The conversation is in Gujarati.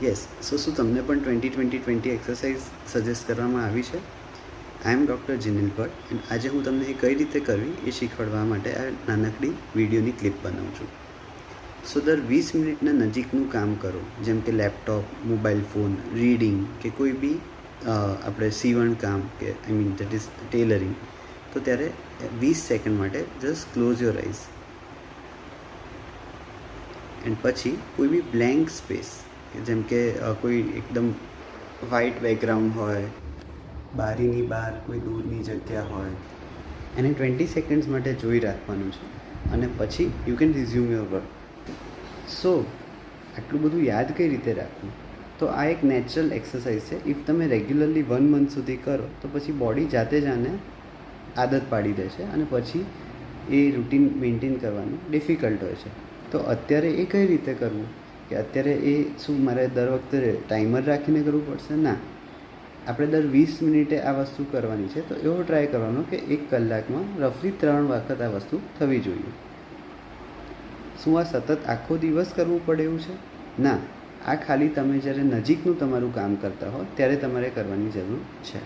યસ. શું તમને પણ 20-20-20 એક્સરસાઇઝ સજેસ્ટ કરવામાં આવી છે? આઈ એમ ડૉક્ટર જીનિલ ભટ્ટ એન્ડ આજે હું તમને એ કઈ રીતે કરવી એ શીખવાડવા માટે આ નાનકડી વિડીયોની ક્લિપ બનાવું છું. દર 20 મિનિટના નજીકનું કામ કરો, જેમ કે લેપટોપ, મોબાઈલ ફોન, રીડિંગ કે કોઈ બી આપણે સીવણ કામ કે દેટ ઇઝ ટેલરિંગ. તો ત્યારે 20 સેકન્ડ માટે just close your eyes and પછી કોઈ બી બ્લેન્ક સ્પેસ કે જેમ કે કોઈ એકદમ વ્હાઇટ બેકગ્રાઉન્ડ હોય, બારીની બહાર કોઈ દૂરની જગ્યા હોય, એને 20 સેકન્ડ્સ માટે જોઈ રાખવાનું છે અને પછી you can resume your work. આટલું બધું યાદ કઈ રીતે રાખવું? તો આ એક નેચરલ એક્સરસાઇઝ છે. ઇફ તમે રેગ્યુલરલી 1 મંથ સુધી કરો તો પછી બોડી જાતે જ આને આદત પાડી દે છે અને પછી એ રૂટીન મેન્ટેન કરવાનું ડિફિકલ્ટ હોય છે. તો અત્યારે એ કઈ રીતે કરવું કે અત્યારે એ શું મારે દર વખતે ટાઈમર રાખીને કરવું પડશે? ના, આપણે દર 20 મિનિટે આ વસ્તુ કરવાની છે. તો એવો ટ્રાય કરવાનો કે 1 કલાકમાં રફલી 3 વખત આ વસ્તુ થવી જોઈએ. શું આ સતત આખો દિવસ કરવું પડે એવું છે? ના, આ ખાલી તમે જ્યારે નજીકનું તમારું કામ કરતા હો ત્યારે તમારે કરવાની જરૂર છે.